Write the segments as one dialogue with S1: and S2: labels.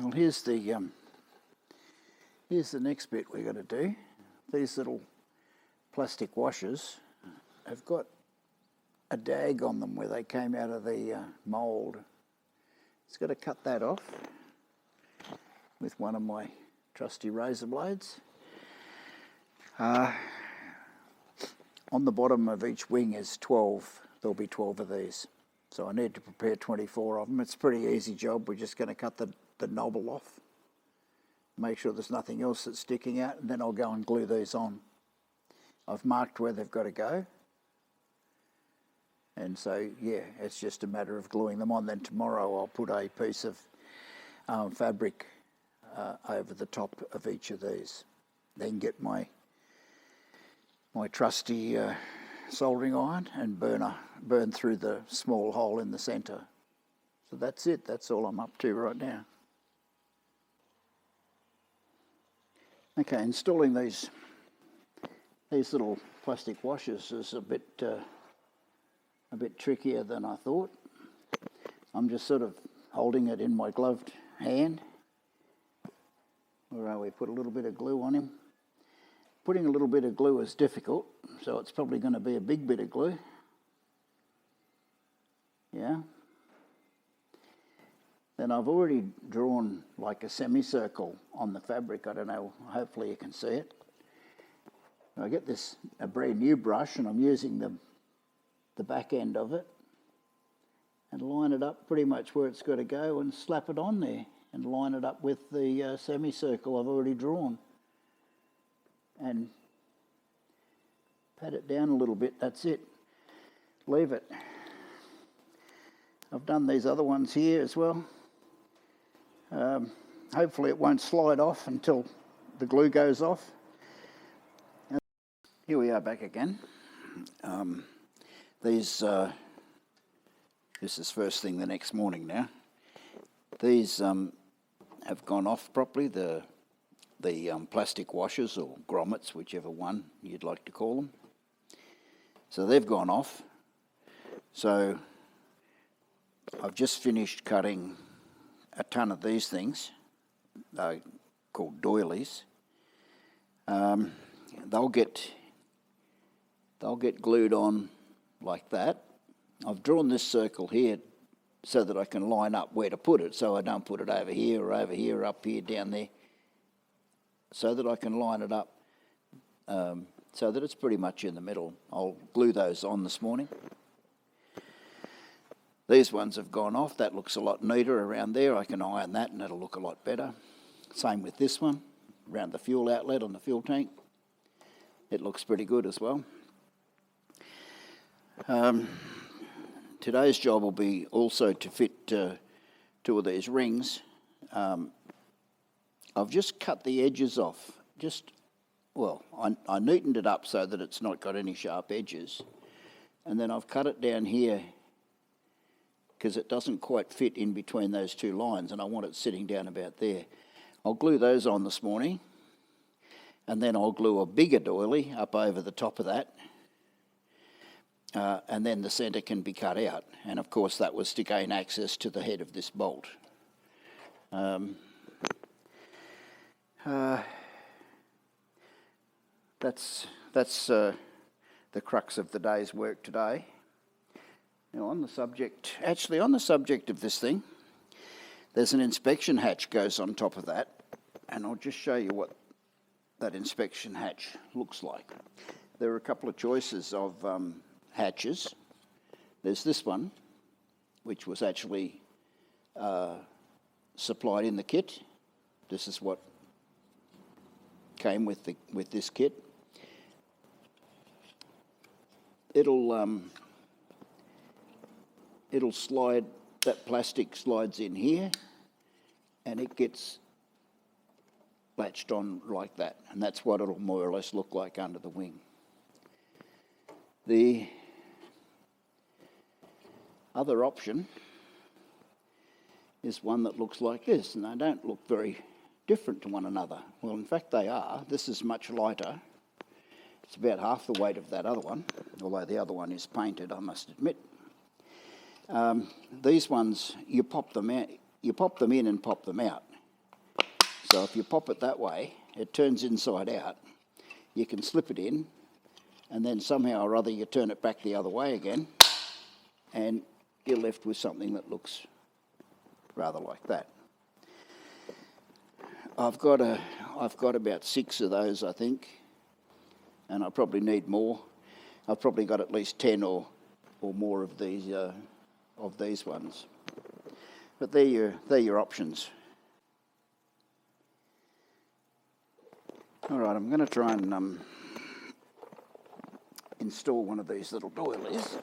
S1: Well, here's the next bit we're going to do. These little plastic washers have got a dag on them where they came out of the mould. Just got to cut that off with one of my trusty razor blades. On the bottom of each wing is 12. There'll be 12 of these. So I need to prepare 24 of them. It's a pretty easy job. We're just going to cut the knobble off. Make sure there's nothing else that's sticking out, and then I'll go and glue these on. I've marked where they've got to go. And so, yeah, it's just a matter of gluing them on. Then tomorrow I'll put a piece of fabric over the top of each of these. Then get my trusty soldering iron and burn through the small hole in the centre. So that's it. That's all I'm up to right now. Okay, installing these little plastic washers is a bit trickier than I thought. I'm just sort of holding it in my gloved hand. Where are we? Put a little bit of glue on him. Putting a little bit of glue is difficult, so it's probably going to be a big bit of glue. Yeah. Then I've already drawn like a semicircle on the fabric. I don't know, hopefully you can see it. I get a brand new brush, and I'm using the back end of it and line it up pretty much where it's got to go and slap it on there and line it up with the semicircle I've already drawn. And pat it down a little bit, that's it. Leave it. I've done these other ones here as well. Hopefully it won't slide off until the glue goes off. And here we are back again. This is first thing the next morning now. These have gone off properly, the plastic washers or grommets, whichever one you'd like to call them. So they've gone off. So I've just finished cutting a ton of these things, called doilies. They'll get glued on like that. I've drawn this circle here so that I can line up where to put it, so I don't put it over here or over here, up here, down there, so that I can line it up so that it's pretty much in the middle. I'll glue those on this morning. These ones have gone off. That looks a lot neater around there. I can iron that and it'll look a lot better. Same with this one, around the fuel outlet on the fuel tank. It looks pretty good as well. Today's job will be also to fit 2 of these rings. I've just cut the edges off. I neatened it up so that it's not got any sharp edges. And then I've cut it down here because it doesn't quite fit in between those 2 lines, and I want it sitting down about there. I'll glue those on this morning, and then I'll glue a bigger doily up over the top of that, and then the centre can be cut out. And of course that was to gain access to the head of this bolt. That's the crux of the day's work today. Now on the subject of this thing, there's an inspection hatch goes on top of that, and I'll just show you what that inspection hatch looks like. There are a couple of choices of hatches. There's this one, which was actually supplied in the kit. This is what came with this kit. It'll slide, that plastic slides in here, and it gets latched on like that, and that's what it'll more or less look like under the wing. The other option is one that looks like this, and they don't look very different to one another. Well, in fact they are. This is much lighter. It's about half the weight of that other one, although the other one is painted, I must admit. These ones, you pop them in and pop them out. So if you pop it that way, it turns inside out. You can slip it in, and then somehow or other you turn it back the other way again, and you're left with something that looks rather like that. I've got about 6 of those, I think, and I probably need more. I've probably got at least 10 or more of these ones. But they're your options. All right, I'm going to try and install one of these little doilies.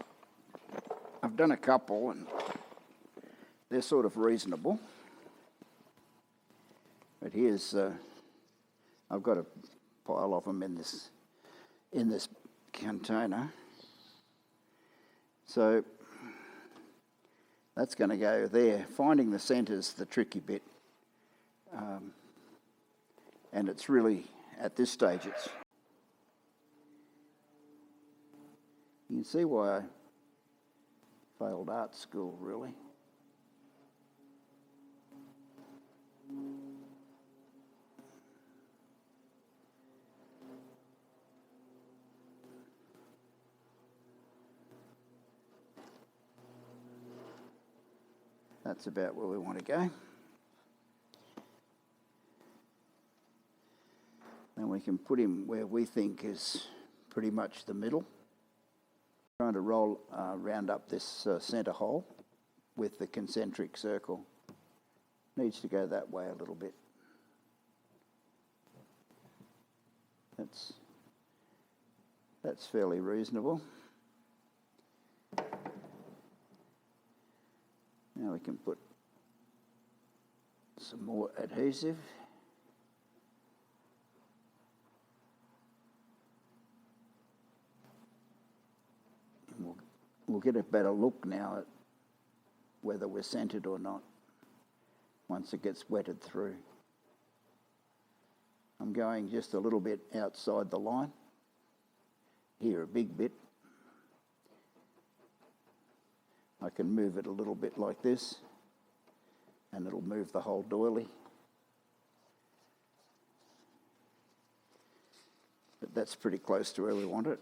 S1: I've done a couple and they're sort of reasonable. But here's, I've got a pile of them in this container. So that's going to go there. Finding the centre's the tricky bit. And it's really, at this stage, you can see why I failed art school, really. That's about where we want to go. Then we can put him where we think is pretty much the middle. Trying to round up this centre hole with the concentric circle. Needs to go that way a little bit. That's fairly reasonable. Now we can put some more adhesive. And we'll get a better look now at whether we're centred or not once it gets wetted through. I'm going just a little bit outside the line. Here a big bit. I can move it a little bit like this and it'll move the whole doily. But that's pretty close to where we want it.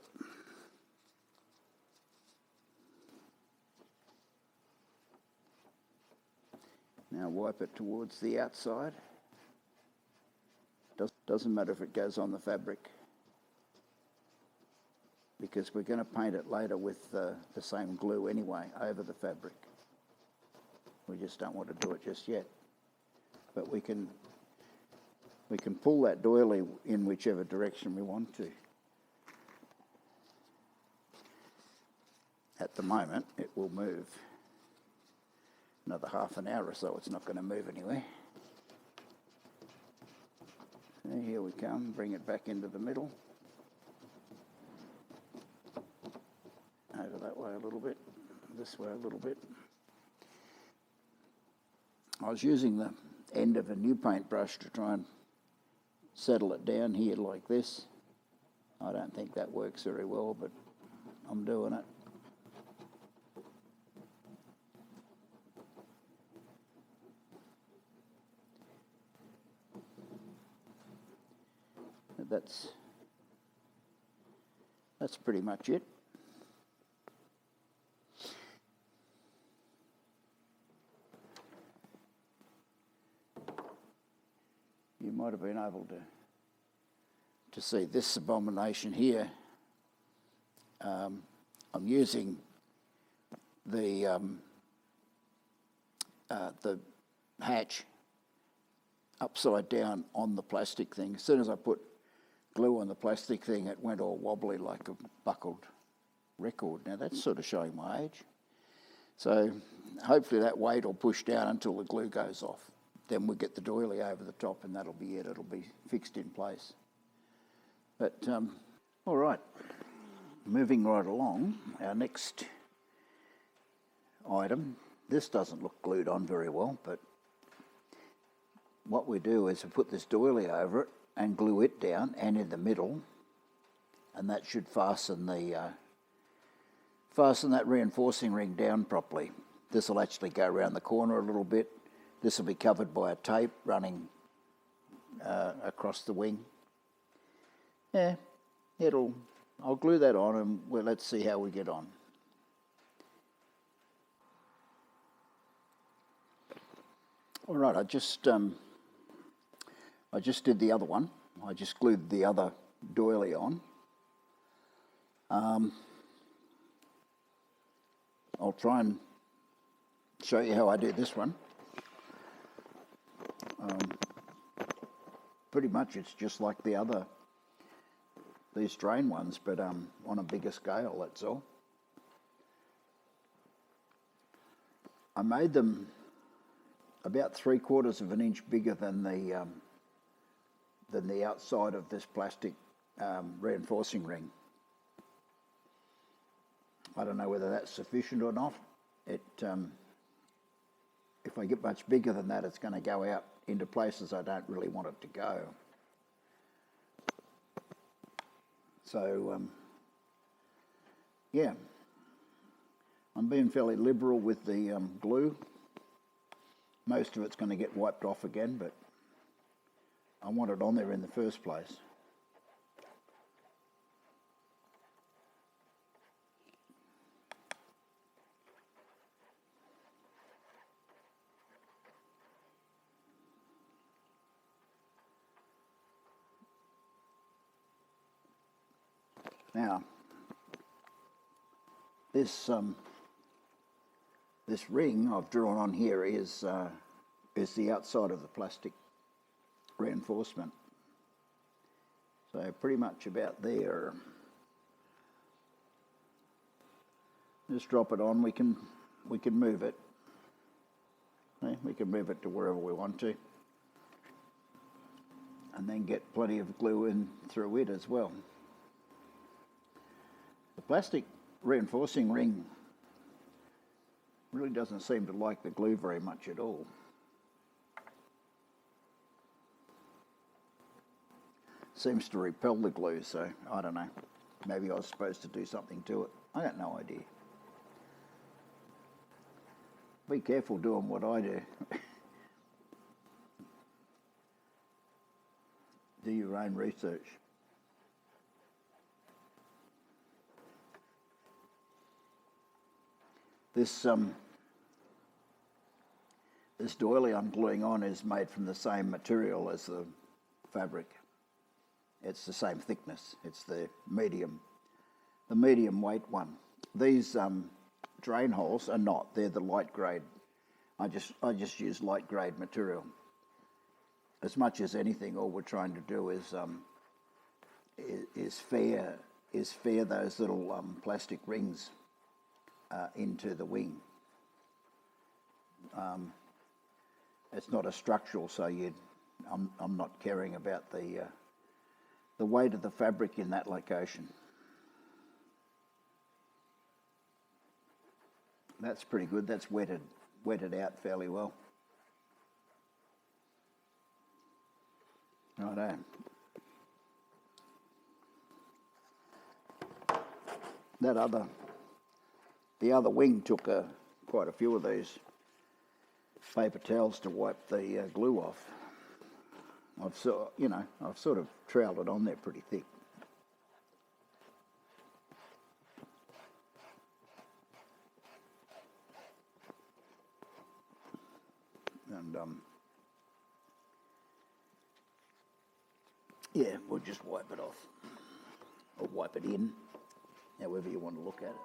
S1: Now wipe it towards the outside. Doesn't matter if it goes on the fabric, because we're going to paint it later with the same glue anyway over the fabric. We just don't want to do it just yet. But we can pull that doily in whichever direction we want to. At the moment, it will move. Another half an hour or so, it's not going to move anywhere. So here we come, bring it back into the middle. Over that way a little bit, this way a little bit. I was using the end of a new paintbrush to try and settle it down here like this. I don't think that works very well, but I'm doing it. That's pretty much it. You might have been able to see this abomination here. I'm using the hatch upside down on the plastic thing. As soon as I put glue on the plastic thing, it went all wobbly like a buckled record. Now that's sort of showing my age. So hopefully that weight will push down until the glue goes off. Then we'll get the doily over the top and that'll be it. It'll be fixed in place. But, all right, moving right along, our next item. This doesn't look glued on very well, but what we do is we put this doily over it and glue it down and in the middle, and that should fasten that reinforcing ring down properly. This will actually go around the corner a little bit. This will be covered by a tape running across the wing. Yeah, I'll glue that on and let's see how we get on. All right, I just did the other one. I just glued the other doily on. I'll try and show you how I do this one. Pretty much it's just like these drain ones, but on a bigger scale, that's all. I made them about 3/4 of an inch bigger than the outside of this plastic reinforcing ring. I don't know whether that's sufficient or not. If I get much bigger than that, it's going to go out into places I don't really want it to go. So, yeah, I'm being fairly liberal with the glue. Most of it's going to get wiped off again, but I want it on there in the first place. Now, this ring I've drawn on here is the outside of the plastic reinforcement. So pretty much about there. Just drop it on. We can move it. Okay? We can move it to wherever we want to, and then get plenty of glue in through it as well. The plastic reinforcing ring really doesn't seem to like the glue very much at all. Seems to repel the glue, so I don't know. Maybe I was supposed to do something to it. I got no idea. Be careful doing what I do. Do your own research. This doily I'm gluing on is made from the same material as the fabric. It's the same thickness. It's the medium weight one. These drain holes are not. They're the light grade. I just use light grade material. As much as anything, all we're trying to do is fair those little plastic rings into the wing. It's not a structural, so I'm not caring about the weight of the fabric in that location. That's pretty good. That's wetted out fairly well. Righto. The other wing took quite a few of these paper towels to wipe the glue off. I've sort of troweled it on there pretty thick. And yeah, we'll just wipe it off, or wipe it in, however you want to look at it.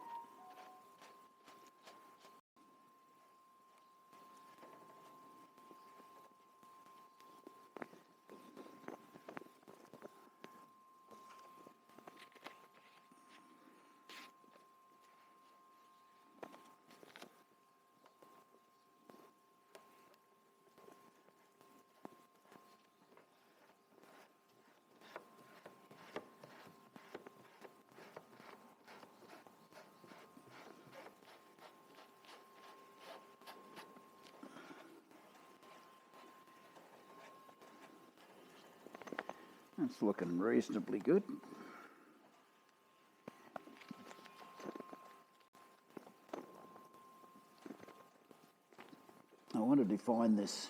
S1: It's looking reasonably good. I want to define this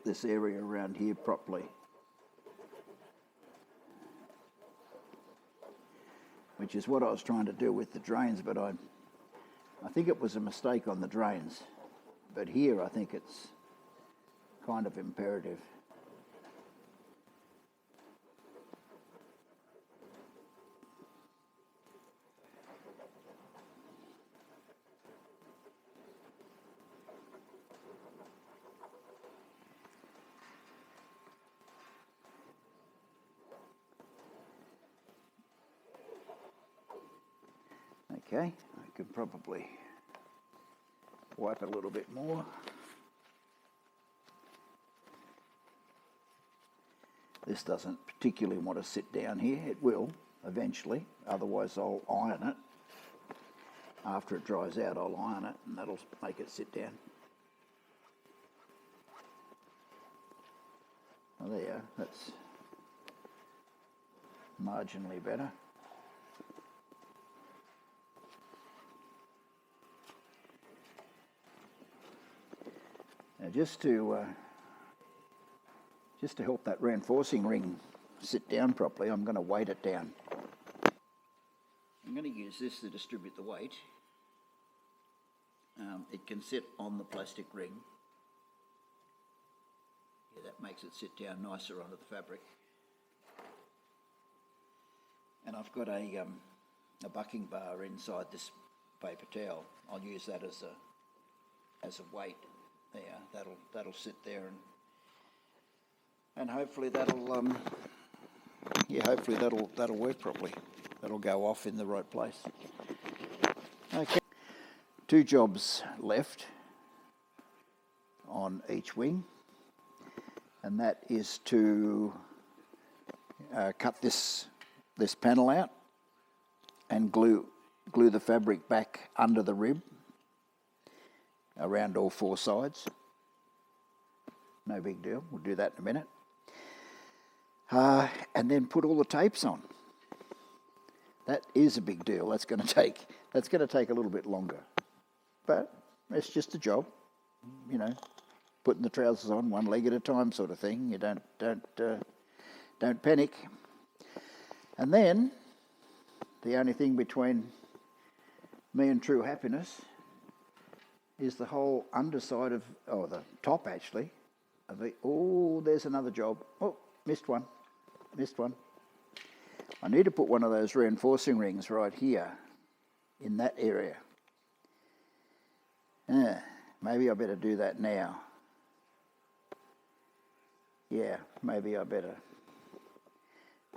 S1: this area around here properly. Which is what I was trying to do with the drains, but I think it was a mistake on the drains. But here I think it's kind of imperative. Okay, I could probably wipe a little bit more. This doesn't particularly want to sit down here. It will eventually, otherwise I'll iron it. After it dries out, I'll iron it and that'll make it sit down. Well, there you go. That's marginally better. Now just to help that reinforcing ring sit down properly, I'm going to weight it down. I'm going to use this to distribute the weight. It can sit on the plastic ring. Yeah, that makes it sit down nicer onto the fabric. And I've got a bucking bar inside this paper towel. I'll use that as a weight. There, that'll sit there, and hopefully that'll work properly. That'll go off in the right place. Okay, 2 jobs left on each wing, and that is to cut this panel out and glue the fabric back under the rib around all 4 sides. No big deal, we'll do that in a minute. And then put all the tapes on. That is a big deal. That's going to take a little bit longer, but it's just a job, you know, putting the trousers on one leg at a time, sort of thing. You don't panic. And then the only thing between me and true happiness is the whole underside of, the top actually, of the, there's another job. Oh, missed one. I need to put one of those reinforcing rings right here in that area. Maybe I better do that now. Yeah, maybe I better.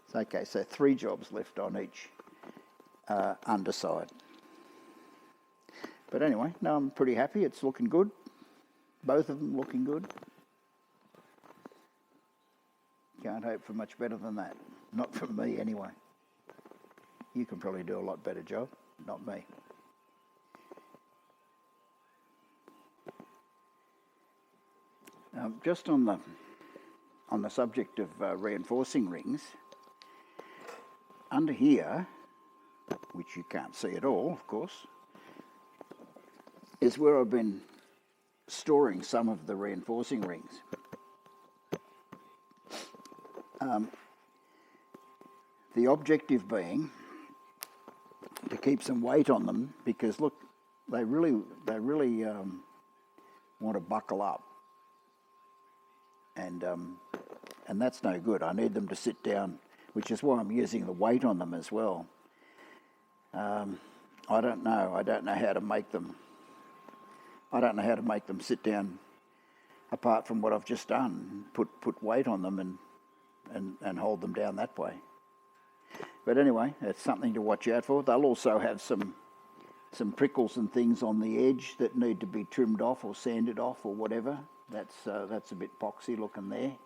S1: It's okay, so 3 jobs left on each underside. But anyway, no, I'm pretty happy. It's looking good. Both of them looking good. Can't hope for much better than that. Not from me, anyway. You can probably do a lot better job. Not me. Just on the subject of reinforcing rings, under here, which you can't see at all, of course, is where I've been storing some of the reinforcing rings. The objective being to keep some weight on them, because look, they really want to buckle up, and that's no good. I need them to sit down, which is why I'm using the weight on them as well. I don't know how to make them. I don't know how to make them sit down apart from what I've just done. Put weight on them and hold them down that way. But anyway, it's something to watch out for. They'll also have some prickles and things on the edge that need to be trimmed off or sanded off or whatever. That's a bit poxy looking there.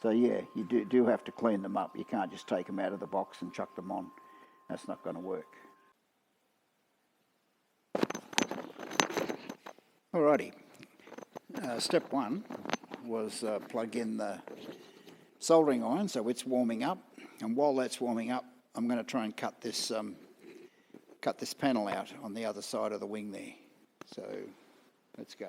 S1: So yeah, you do have to clean them up. You can't just take them out of the box and chuck them on. That's not going to work. Alrighty. Step 1 was plug in the soldering iron, so it's warming up. And while that's warming up, I'm going to try and cut this cut this panel out on the other side of the wing there. So let's go.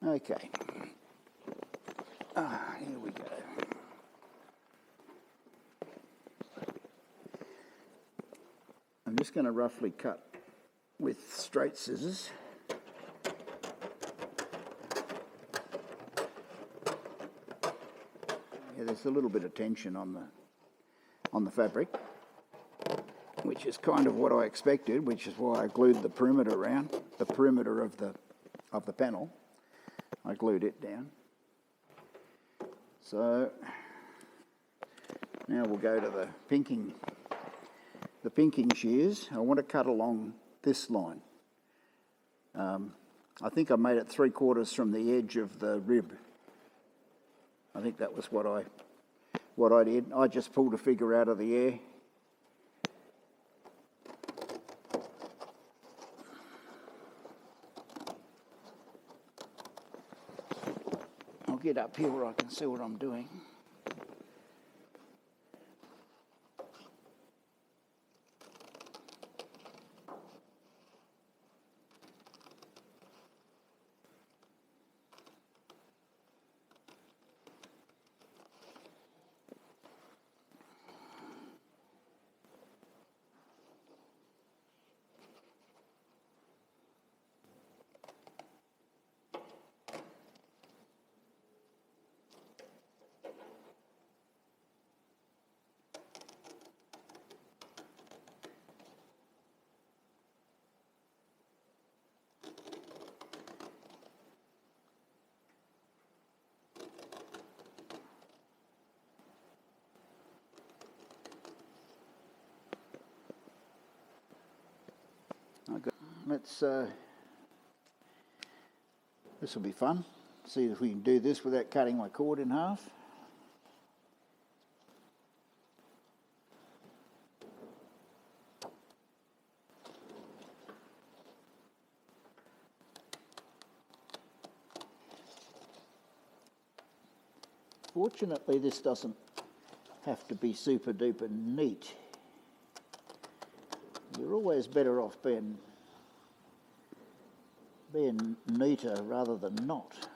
S1: Okay. Here we go. I'm just going to roughly cut with straight scissors. Yeah, there's a little bit of tension on the fabric, which is kind of what I expected, which is why I glued the perimeter around, the perimeter of the panel. I glued it down. So now we'll go to the pinking shears. I want to cut along this line. I think I made it 3/4 from the edge of the rib. I think that was what I did. I just pulled a figure out of the air. I'll get up here where I can see what I'm doing. Let's, this will be fun. See if we can do this without cutting my cord in half. Fortunately, this doesn't have to be super duper neat. You're always better off being neater rather than not.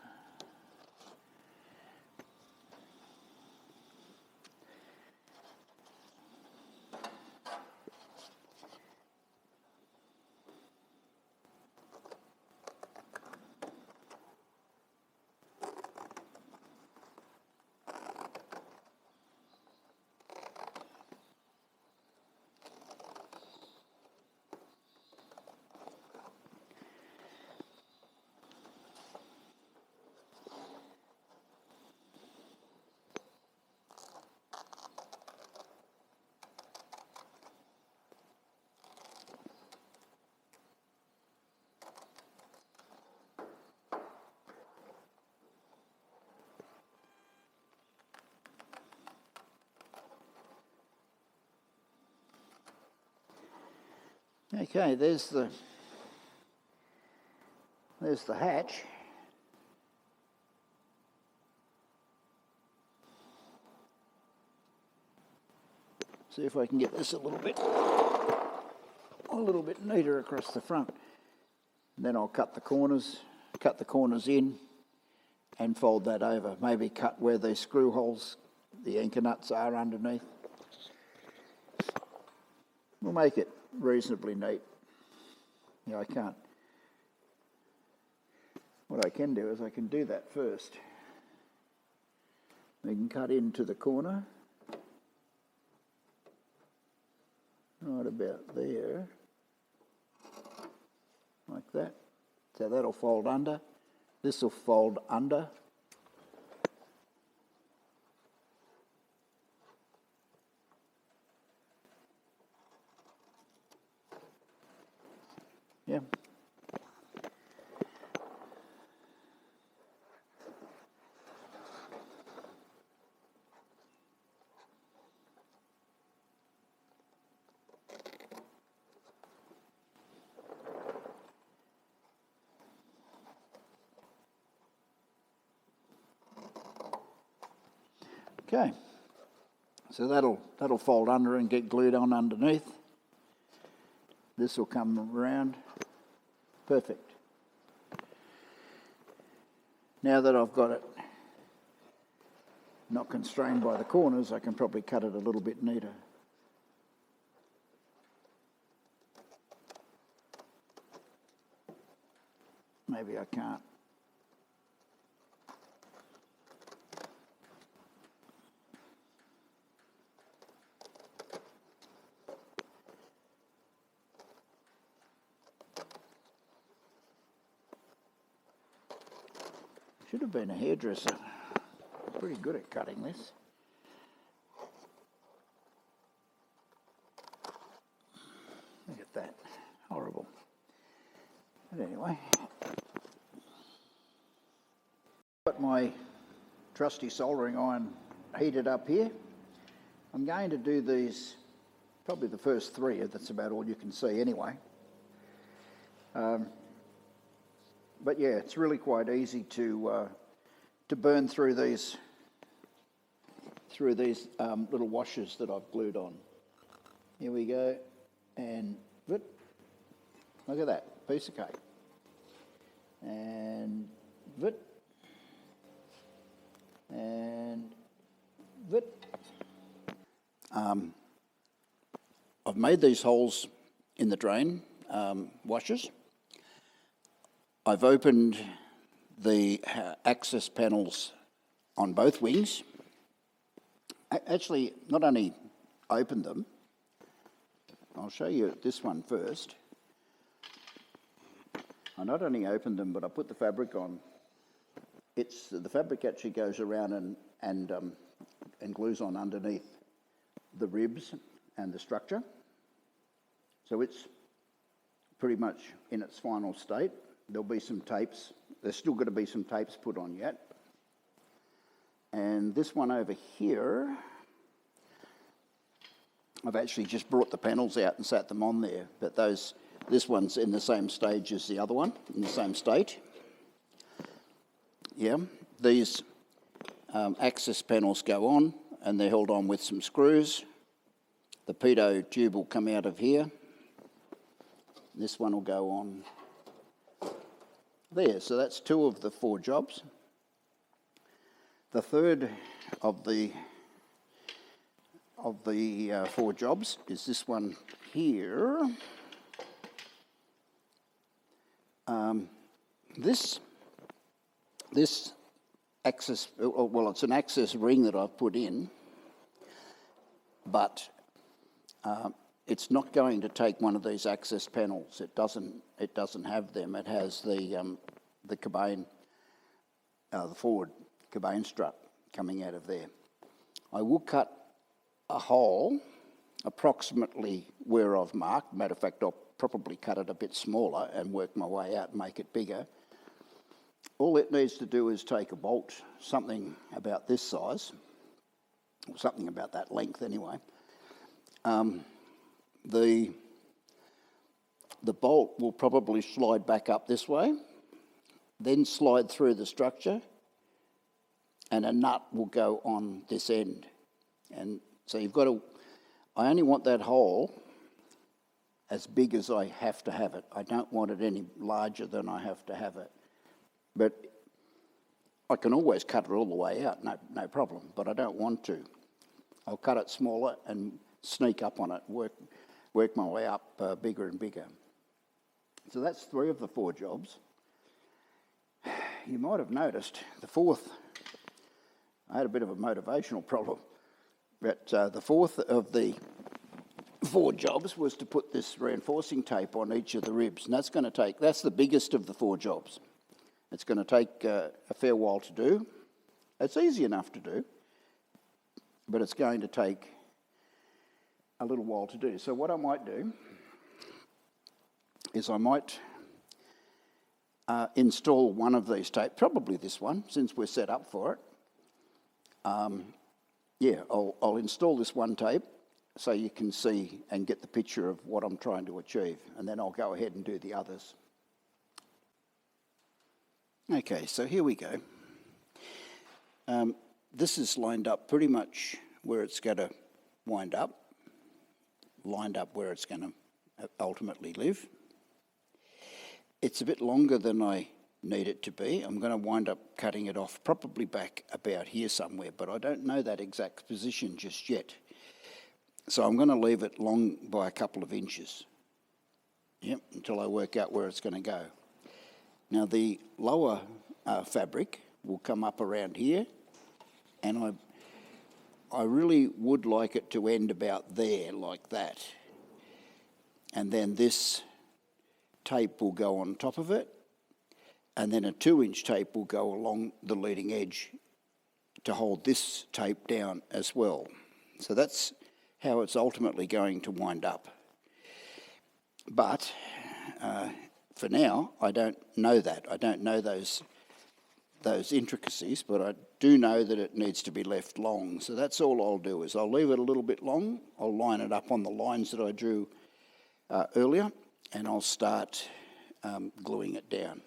S1: Okay, there's the hatch. See if I can get this a little bit neater across the front. And then I'll cut the corners in and fold that over. Maybe cut where the screw holes, the anchor nuts are underneath. We'll make it reasonably neat. Yeah, I can't. What I can do is I can do that first. We can cut into the corner, right about there, like that. So that'll fold under. This will fold under. Yeah. Okay, so that'll fold under and get glued on underneath. This will come around. Perfect. Now that I've got it not constrained by the corners, I can probably cut it a little bit neater. Maybe I can't. Should have been a hairdresser. Pretty good at cutting this. Look at that. Horrible. But anyway, got my trusty soldering iron heated up here. I'm going to do these, probably the first three. That's about all you can see anyway. But yeah, it's really quite easy to burn through these little washers that I've glued on. Here we go, and look at that piece of cake. And I've made these holes in the drain washers. I've opened the access panels on both wings. Actually, not only opened them, I'll show you this one first. I not only opened them, but I put the fabric on. The fabric actually goes around and glues on underneath the ribs and the structure. So it's pretty much in its final state. There'll be some tapes. There's still got to be some tapes put on yet. And this one over here, I've actually just brought the panels out and sat them on there. But this one's in the same stage as the other one, in the same state. Yeah, these access panels go on and they're held on with some screws. The pitot tube will come out of here. This one will go on there. So that's 2 of the 4 jobs. The third of the 4 jobs is this one here. This access, well, it's an access ring that I've put in, but it's not going to take one of these access panels. It doesn't have them. It has the cabane, the forward cabane strut coming out of there. I will cut a hole approximately where I've marked. Matter of fact, I'll probably cut it a bit smaller and work my way out and make it bigger. All it needs to do is take a bolt, something about this size, or something about that length anyway. The bolt will probably slide back up this way, then slide through the structure, and a nut will go on this end. And so I only want that hole as big as I have to have it. I don't want it any larger than I have to have it. But I can always cut it all the way out, no problem, but I don't want to. I'll cut it smaller and sneak up on it, work my way up bigger and bigger. So that's 3 of the 4 jobs. You might have noticed the 4th, I had a bit of a motivational problem, but the 4th of the 4 jobs was to put this reinforcing tape on each of the ribs, and that's the biggest of the 4 jobs. It's going to take a fair while to do. It's easy enough to do, but it's going to take a little while to do. So what I might do is I might install one of these tapes, probably this one, since we're set up for it. I'll install this one tape so you can see and get the picture of what I'm trying to achieve, and then I'll go ahead and do the others. Okay, so here we go. this is lined up pretty much where it's going to wind up, lined up where it's going to ultimately live. It's a bit longer than I need it to be. I'm going to wind up cutting it off probably back about here somewhere, but I don't know that exact position just yet. So I'm going to leave it long by a couple of inches, until I work out where it's going to go. Now the lower fabric will come up around here, and I really would like it to end about there, like that. And then this tape will go on top of it, and then a 2-inch tape will go along the leading edge to hold this tape down as well. So that's how it's ultimately going to wind up. But for now, I don't know that. I don't know those intricacies, but I do know that it needs to be left long. So that's all I'll do, is I'll leave it a little bit long. I'll line it up on the lines that I drew earlier, and I'll start gluing it down.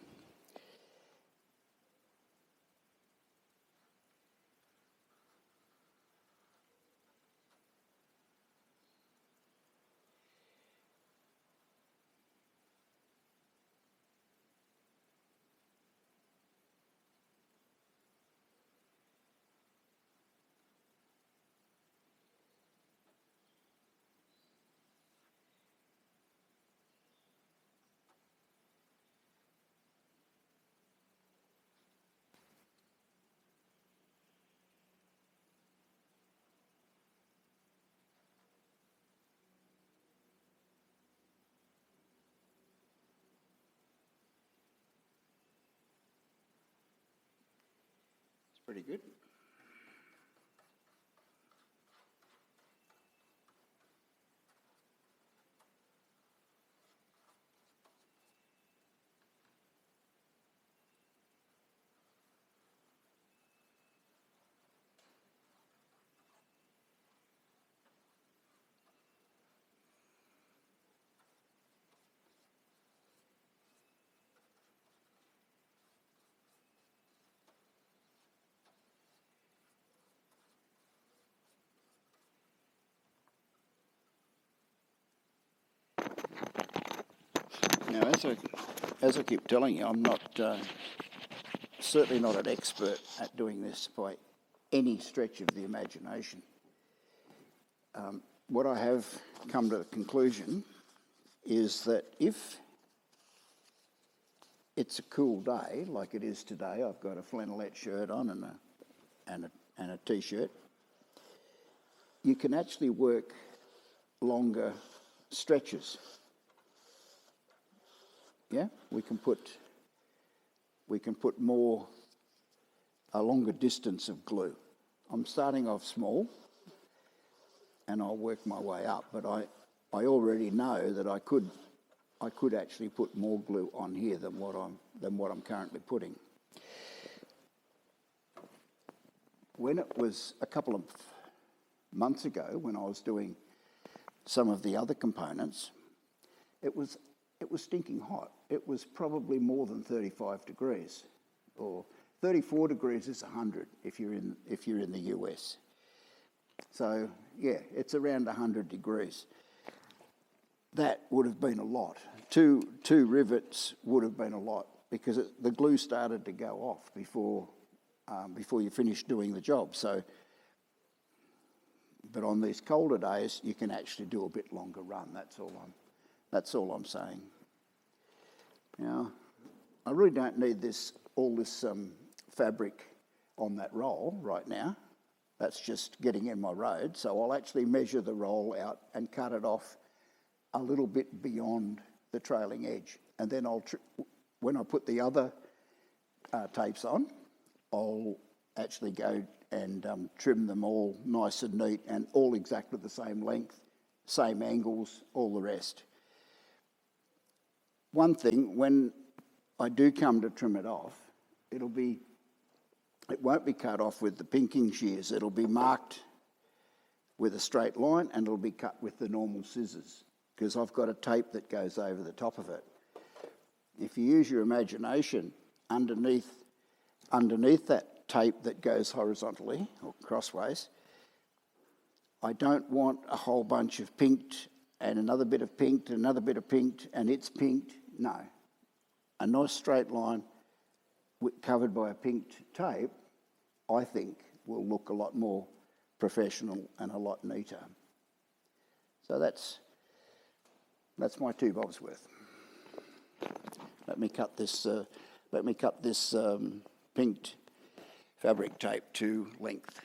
S1: Pretty good. Now, as I keep telling you, I'm not certainly not an expert at doing this by any stretch of the imagination. What I have come to the conclusion is that if it's a cool day, like it is today, I've got a flannelette shirt on and a t-shirt, you can actually work longer stretches. Yeah, we can put a longer distance of glue. I'm starting off small, and I'll work my way up. But I already know that I could actually put more glue on here than what I'm currently putting. When it was a couple of months ago, when I was doing some of the other components, it was stinking hot. It was probably more than 35 degrees, or 34 degrees is 100 if you're in the US. So yeah, it's around 100 degrees. That would have been a lot. Two rivets would have been a lot, because the glue started to go off before you finished doing the job. So, but on these colder days, you can actually do a bit longer run. That's all I'm saying. Now, I really don't need all this fabric on that roll right now. That's just getting in my road. So I'll actually measure the roll out and cut it off a little bit beyond the trailing edge. And then when I put the other tapes on, I'll actually go and trim them all nice and neat and all exactly the same length, same angles, all the rest. One thing, when I do come to trim it off, it won't be cut off with the pinking shears. It'll be marked with a straight line, and it'll be cut with the normal scissors, because I've got a tape that goes over the top of it. If you use your imagination, underneath that tape that goes horizontally or crossways. I don't want a whole bunch of pinked and another bit of pinked and another bit of pinked and it's pinked. No. A nice straight line covered by a pinked tape, I think, will look a lot more professional and a lot neater. So that's my 2 bobs worth. Let me cut this pinked fabric tape to length.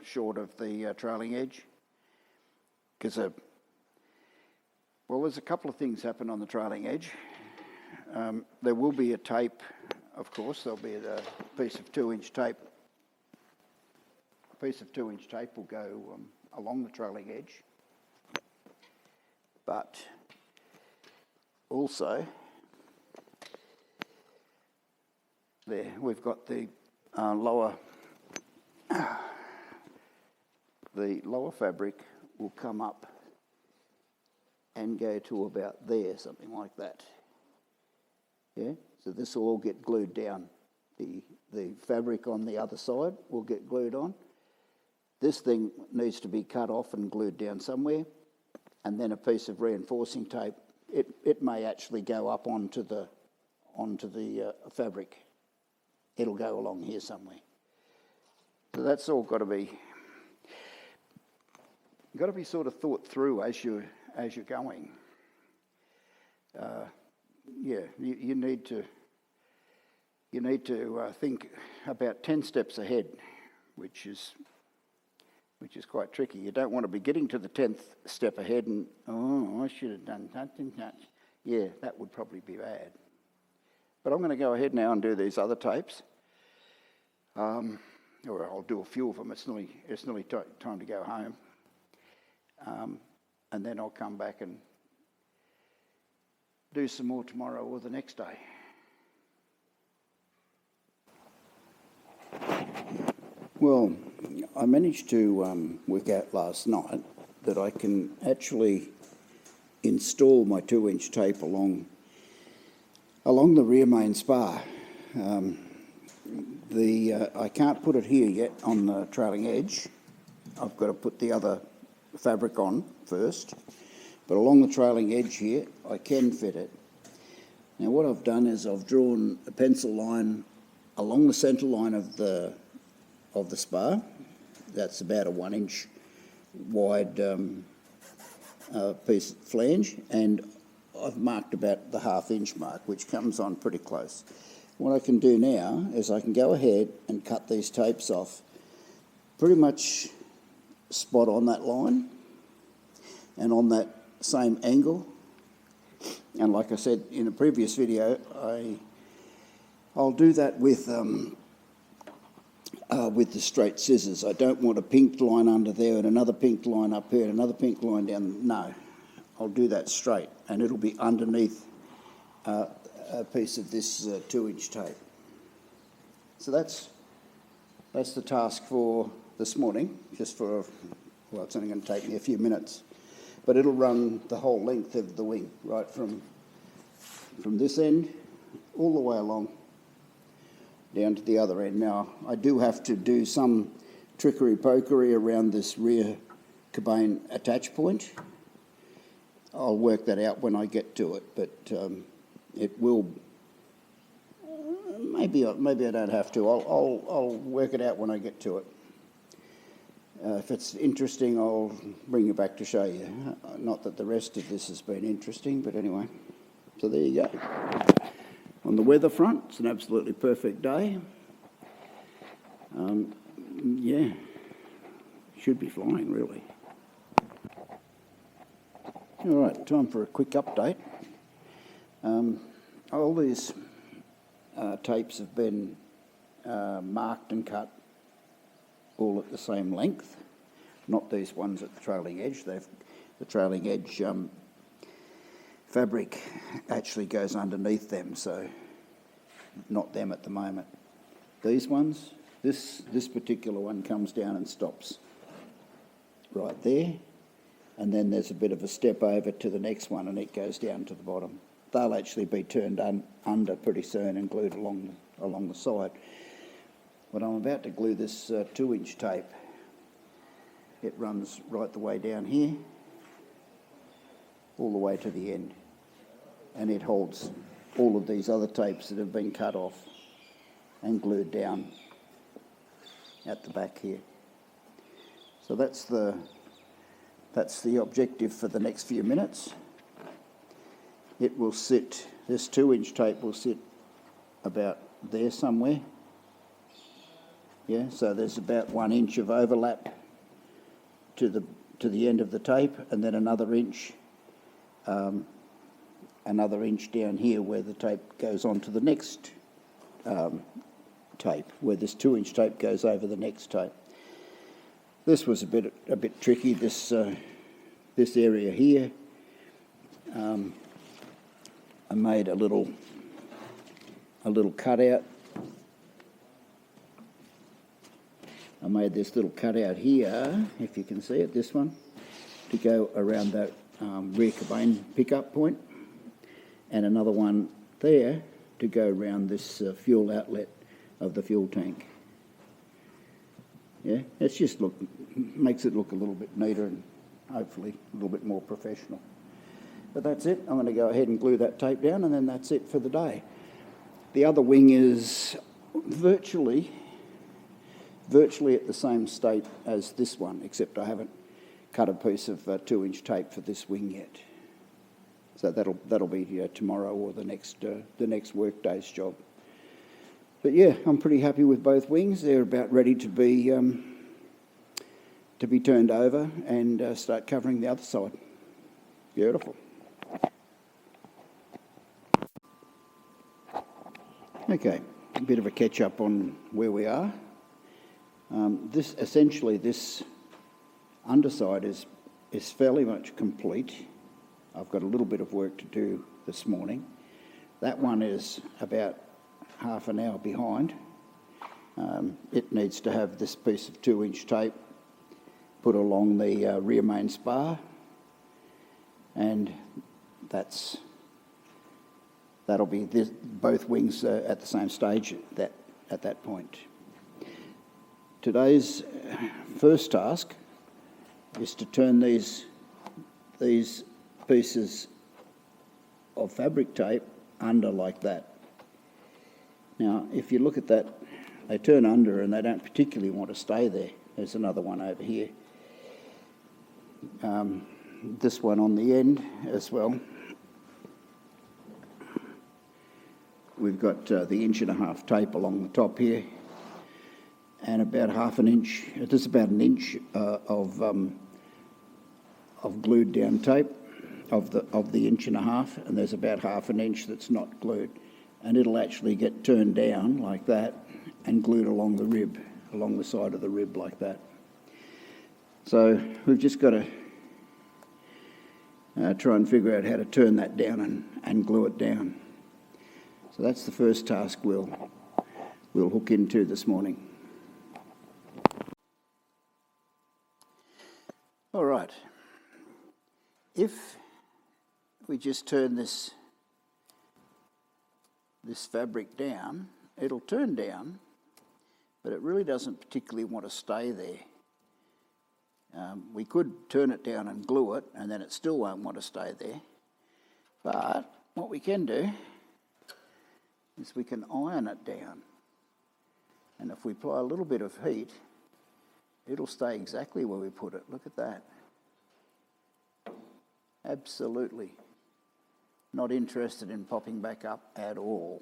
S1: Short of the trailing edge, because there's a couple of things happen on the trailing edge. There will be a tape, of course. There'll be a piece of 2-inch tape. A piece of 2-inch tape will go along the trailing edge, but also there we've got the lower. The lower fabric will come up and go to about there, something like that. Yeah? So this will all get glued down the fabric on the other side will get glued on. This thing needs to be cut off and glued down somewhere, and then a piece of reinforcing tape. It may actually go up onto the fabric. It'll go along here somewhere. So that's all got to be sort of thought through as you're going. You need to think about 10 steps ahead, which is quite tricky. You don't want to be getting to the 10th step ahead and, I should have done such and such. Yeah, that would probably be bad. But I'm going to go ahead now and do these other tapes. Or I'll do a few of them. It's nearly time to go home. And then I'll come back and do some more tomorrow or the next day. Well, I managed to work out last night that I can actually install my 2-inch tape along the rear main spar. I can't put it here yet on the trailing edge. I've got to put the other fabric on first, but along the trailing edge here I can fit it. Now what I've done is I've drawn a pencil line along the centre line of the spar. That's about a 1-inch wide piece of flange, and I've marked about the 1/2-inch mark, which comes on pretty close. What I can do now is I can go ahead and cut these tapes off pretty much spot on that line and on that same angle. And like I said in a previous video, I'll do that with the straight scissors. I don't want a pink line under there and another pink line up here and another pink line down. No, I'll do that straight, and it'll be underneath a piece of this 2-inch tape. So that's the task for this morning, it's only going to take me a few minutes, but it'll run the whole length of the wing, right from this end all the way along down to the other end. Now, I do have to do some trickery-pokery around this rear cabane attach point. I'll work that out when I get to it, but it will. Maybe I don't have to. I'll work it out when I get to it. If it's interesting, I'll bring you back to show you. Not that the rest of this has been interesting, but anyway. So there you go. On the weather front, it's an absolutely perfect day. Should be flying really. All right, time for a quick update. All these tapes have been marked and cut all at the same length, not these ones at the trailing edge. The trailing edge fabric actually goes underneath them, so not them at the moment. These ones, this particular one comes down and stops right there, and then there's a bit of a step over to the next one and it goes down to the bottom. They'll actually be turned under pretty soon and glued along the side. But I'm about to glue this 2-inch tape. It runs right the way down here, all the way to the end. And it holds all of these other tapes that have been cut off and glued down at the back here. So that's the objective for the next few minutes. It will sit, this 2-inch tape will sit about there somewhere. Yeah, so there's about 1 inch of overlap to the end of the tape, and then another inch down here where the tape goes on to the next tape, where this 2-inch tape goes over the next tape. This was a bit tricky. This area here. I made a little cutout. I made this little cutout here, if you can see it, this one, to go around that rear cabane pickup point, and another one there to go around this fuel outlet of the fuel tank. Yeah, it's just makes it look a little bit neater and hopefully a little bit more professional. But that's it. I'm going to go ahead and glue that tape down, and then that's it for the day. The other wing is virtually at the same state as this one, except I haven't cut a piece of 2-inch tape for this wing yet. So that'll be tomorrow or the next work day's job. But yeah, I'm pretty happy with both wings. They're about ready to be turned over and start covering the other side. Beautiful. Okay, a bit of a catch up on where we are. This underside is fairly much complete. I've got a little bit of work to do this morning. That one is about half an hour behind. It needs to have this piece of 2-inch tape put along the rear main spar, and that'll be both wings at the same stage at that point. Today's first task is to turn these pieces of fabric tape under like that. Now, if you look at that, they turn under and they don't particularly want to stay there. There's another one over here. This one on the end as well. We've got the 1.5-inch tape along the top here, and about half an inch. There's about an inch of glued down tape of the 1.5 inches, and there's about half an inch that's not glued, and it'll actually get turned down like that and glued along the rib, along the side of the rib like that. So we've just got to try and figure out how to turn that down and glue it down. So that's the first task we'll hook into this morning. All right. If we just turn this fabric down, it'll turn down, but it really doesn't particularly want to stay there. We could turn it down and glue it, and then it still won't want to stay there. But what we can do is we can iron it down. And if we apply a little bit of heat, it'll stay exactly where we put it. Look at that. Absolutely not interested in popping back up at all.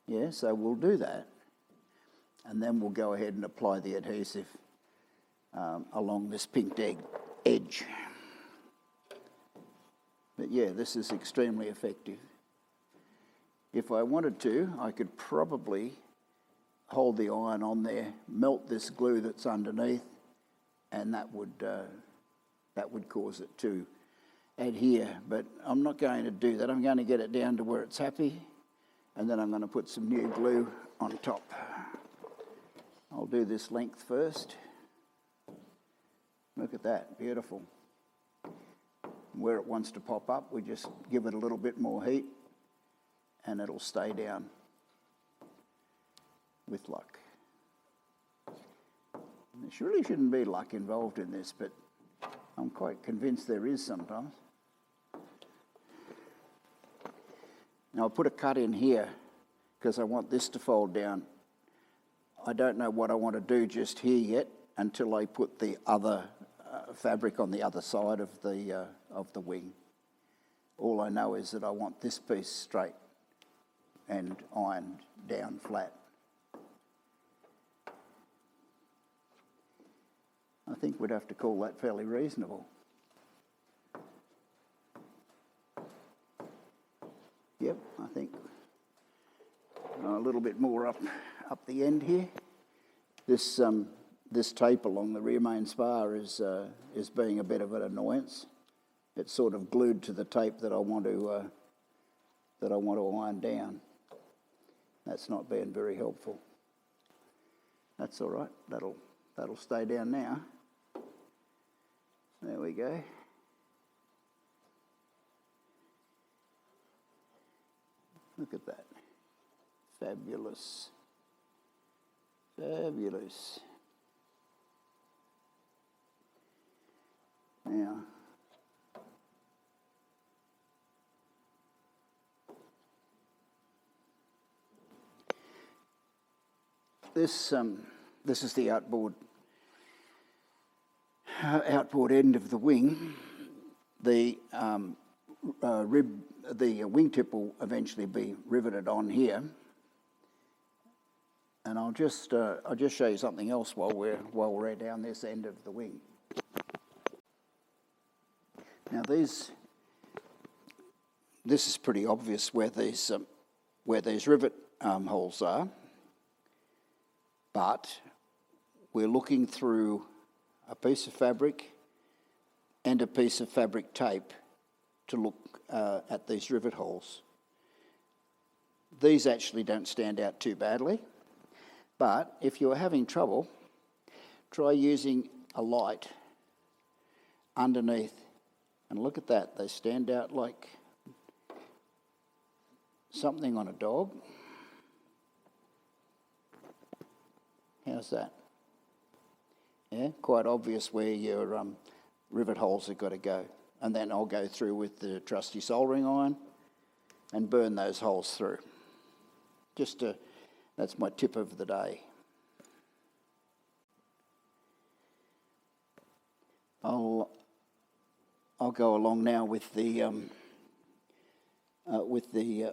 S1: Yeah, so we'll do that. And then we'll go ahead and apply the adhesive along this pinked edge. But yeah, this is extremely effective. If I wanted to, I could probably hold the iron on there, melt this glue that's underneath, and that would cause it to adhere. But I'm not going to do that. I'm going to get it down to where it's happy, and then I'm going to put some new glue on top. I'll do this length first. Look at that, beautiful. Where it wants to pop up, we just give it a little bit more heat, and it'll stay down with luck. There surely shouldn't be luck involved in this, but I'm quite convinced there is sometimes. Now I'll put a cut in here because I want this to fold down. I don't know what I want to do just here yet until I put the other fabric on the other side of the wing. All I know is that I want this piece straight and ironed down flat. I think we'd have to call that fairly reasonable. Yep, I think a little bit more up the end here. This tape along the rear main spar is being a bit of an annoyance. It's sort of glued to the tape that I want to iron down. That's not being very helpful. That's all right. That'll stay down now. There we go. Look at that. Fabulous. Fabulous. Now, this is the outboard end of the wing. The wingtip will eventually be riveted on here, and I'll just show you something else while we're down this end of the wing. Now this is pretty obvious where these rivet holes are, but we're looking through a piece of fabric and a piece of fabric tape to look at these rivet holes. These actually don't stand out too badly, but if you're having trouble, try using a light underneath, and look at that, they stand out like something on a dog. How's that? Yeah, quite obvious where your rivet holes have got to go. And then I'll go through with the trusty soldering iron and burn those holes through. That's my tip of the day. I'll go along now with the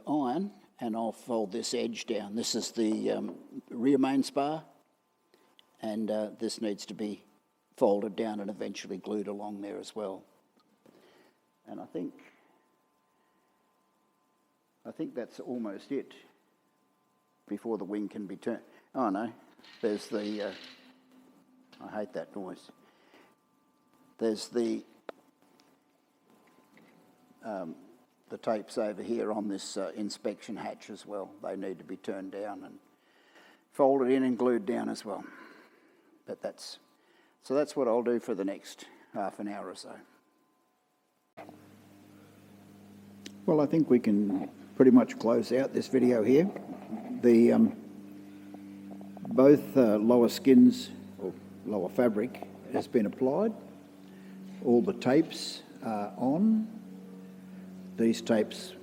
S1: iron, and I'll fold this edge down. This is the rear main spar, and this needs to be folded down and eventually glued along there as well. And I think that's almost it before the wing can be turned. Oh no, there's the, I hate that noise. There's the tapes over here on this inspection hatch as well. They need to be turned down and folded in and glued down as well. But that's what I'll do for the next half an hour or so. Well, I think we can pretty much close out this video here. The both lower skins or lower fabric has been applied. All the tapes are on. These tapes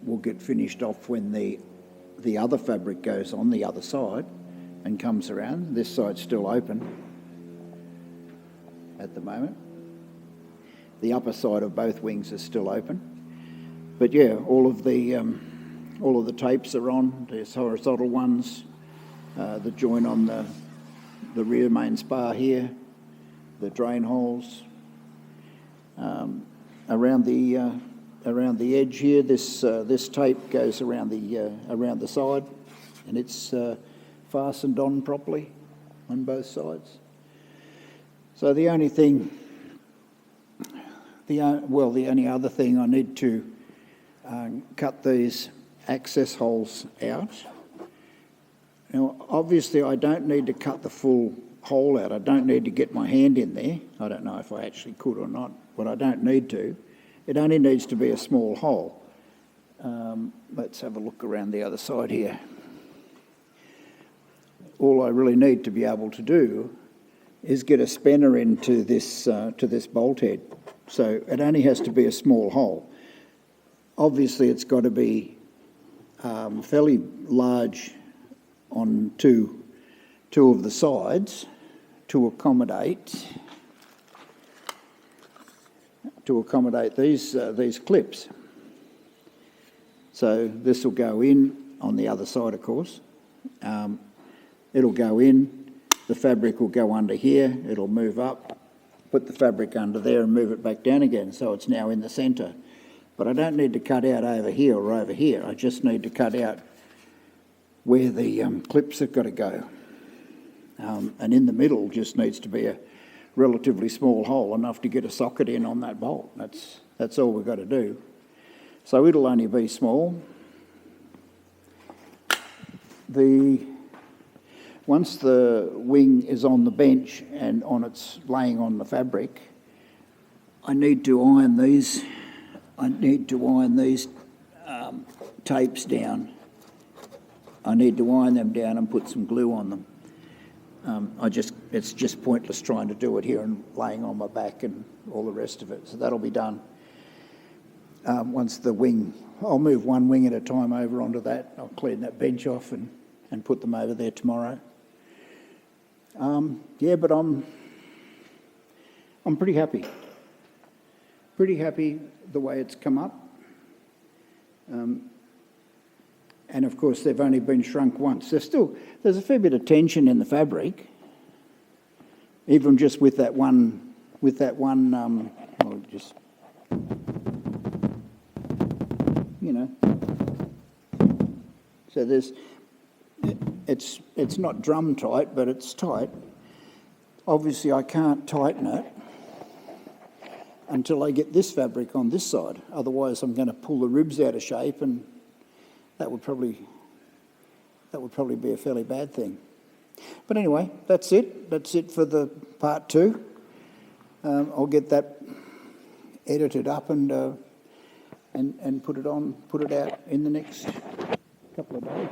S1: will get finished off when the other fabric goes on the other side and comes around. This side's still open at the moment. The upper side of both wings is still open. But yeah, all of the tapes are on. There's horizontal ones, the joint on the rear main spar here, the drain holes. Around the edge here, this tape goes around the side, and it's fastened on properly on both sides. So the only other thing I need to cut these access holes out. Now, obviously, I don't need to cut the full hole out. I don't need to get my hand in there. I don't know if I actually could or not, but I don't need to. It only needs to be a small hole. Let's have a look around the other side here. All I really need to be able to do is get a spanner into this bolt head. So it only has to be a small hole. Obviously, it's got to be fairly large on two of the sides to accommodate these clips. So this will go in on the other side, of course. It'll go in, the fabric will go under here, it'll move up, put the fabric under there and move it back down again, so it's now in the centre. But I don't need to cut out over here or over here, I just need to cut out where the clips have got to go. And in the middle just needs to be a relatively small hole, enough to get a socket in on that bolt. That's all we've got to do. So it'll only be small. Once the wing is on the bench and laying on the fabric, I need to iron these. tapes down I need to iron them down and put some glue on them. It's just pointless trying to do it here and laying on my back and all the rest of it. So that'll be done. Once the wing, I'll move one wing at a time over onto that. I'll clean that bench off and put them over there tomorrow. Yeah, but I'm pretty happy. Pretty happy the way it's come up. And of course, they've only been shrunk once. There's a fair bit of tension in the fabric, even just with that one, just, you know. So it's not drum tight, but it's tight. Obviously, I can't tighten it until I get this fabric on this side. Otherwise, I'm going to pull the ribs out of shape, and that would probably be a fairly bad thing. But anyway, that's it. That's it for the part 2. I'll get that edited up and put it out in the next couple of days.